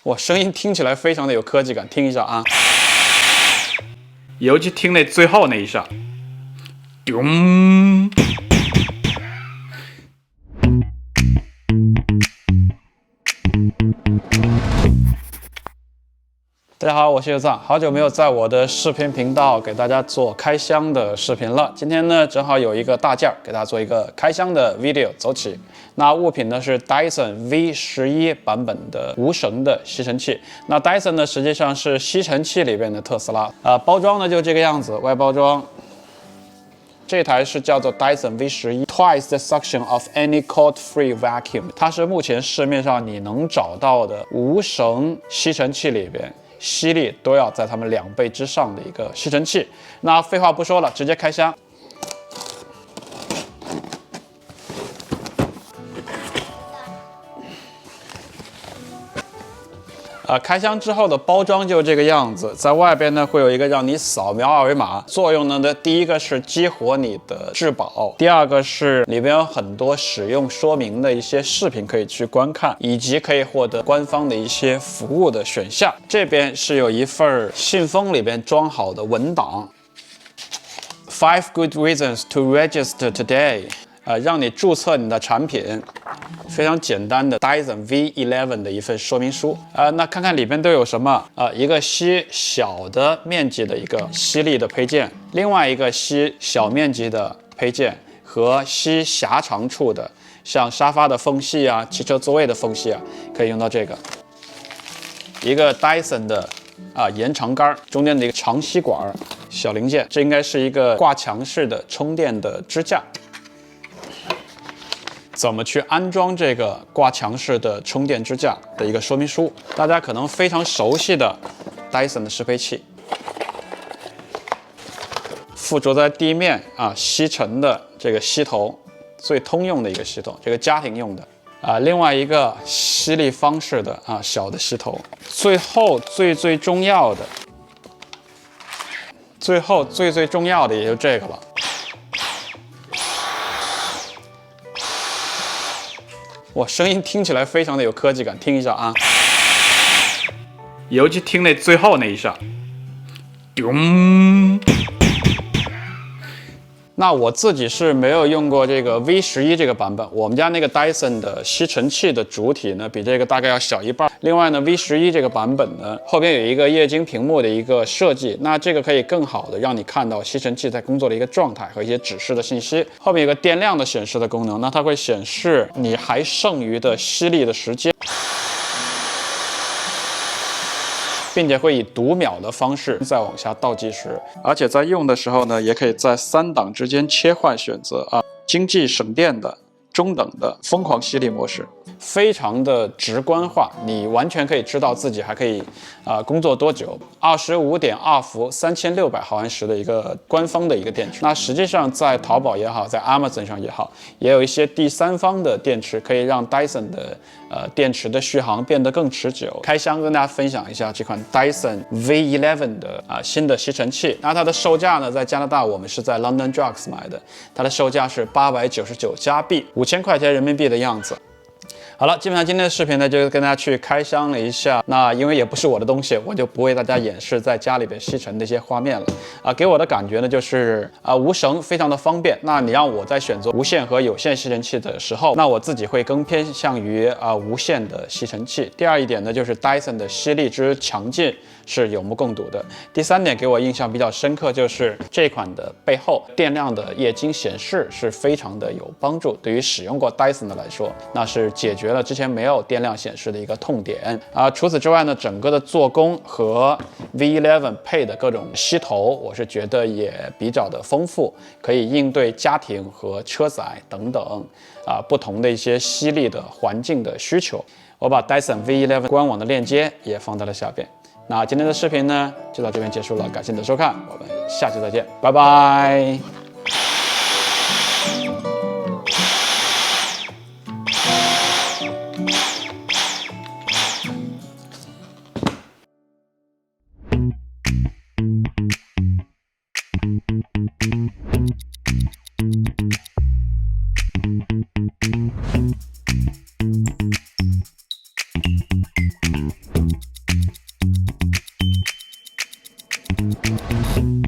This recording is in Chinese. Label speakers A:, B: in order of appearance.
A: 哇，声音听起来非常的有科技感，听一下啊，尤其听那最后那一下，咚。大家好，我是尤藏，好久没有在我的视频频道给大家做开箱的视频了。今天呢，正好有一个大件儿，给大家做一个开箱的 video， 走起。那物品呢是 Dyson V11版本的无绳的吸尘器。那 Dyson 呢实际上是吸尘器里边的特斯拉。包装呢就这个样子，外包装。这台是叫做 Dyson V11 Twice the suction of any cord-free vacuum， 它是目前市面上你能找到的无绳吸尘器里边吸力都要在它们2倍之上的一个吸尘器。那废话不说了，直接开箱。开箱之后的包装就这个样子，在外边呢会有一个让你扫描二维码，作用呢的第一个是激活你的质保，第二个是里边有很多使用说明的一些视频可以去观看，以及可以获得官方的一些服务的选项。这边是有一份信封里边装好的文档 ，5 good reasons to register today。让你注册你的产品，非常简单的 Dyson V11的一份说明书。那看看里边都有什么？一个吸小的面积的一个吸力的配件，另外一个吸小面积的配件和吸狭长处的，像沙发的缝隙啊、汽车座位的缝隙啊，可以用到这个。一个 Dyson 的延长杆，中间的一个长吸管小零件，这应该是一个挂墙式的充电的支架。怎么去安装这个挂墙式的充电支架的一个说明书，大家可能非常熟悉的 Dyson 的适配器，附着在地面吸尘的这个吸头，最通用的一个吸头，这个家庭用的另外一个吸力方式的小的吸头，最后最重要的也就这个了。哇，声音听起来非常的有科技感，听一下啊，尤其听那最后那一下，咚。那我自己是没有用过这个 V11这个版本，我们家那个 Dyson 的吸尘器的主体呢，比这个大概要小一半。另外呢 ，V11这个版本呢，后边有一个液晶屏幕的一个设计，那这个可以更好的让你看到吸尘器在工作的一个状态和一些指示的信息。后面有个电量的显示的功能，那它会显示你还剩余的吸力的时间，并且会以读秒的方式再往下倒计时，而且在用的时候呢，也可以在3档之间切换选择经济省电的、中等的、疯狂吸力模式，非常的直观化，你完全可以知道自己还可以工作多久。25.2伏3600毫安时的一个官方的一个电池，那实际上在淘宝也好，在 Amazon 上也好，也有一些第三方的电池可以让 Dyson 的电池的续航变得更持久。开箱跟大家分享一下这款 Dyson V11的新的吸尘器。那它的售价呢，在加拿大我们是在 London Drugs 买的，它的售价是899加币，5000块钱人民币的样子。好了，基本上今天的视频呢，就跟大家去开箱了一下。那因为也不是我的东西，我就不为大家演示在家里边吸尘的一些画面了。给我的感觉呢，就是无绳非常的方便。那你让我在选择无线和有线吸尘器的时候，那我自己会更偏向于无线的吸尘器。第二一点呢，就是 Dyson 的吸力之强劲是有目共睹的。第三点给我印象比较深刻，就是这款的背后电量的液晶显示是非常的有帮助。对于使用过 Dyson 的来说，那是解决了之前没有电量显示的一个痛点除此之外呢，整个的做工和 V11 配的各种吸头，我是觉得也比较的丰富，可以应对家庭和车载等等不同的一些吸力的环境的需求。我把 Dyson V11 官网的链接也放在了下边。那今天的视频呢，就到这边结束了，感谢你的收看，我们下期再见，拜拜。拜。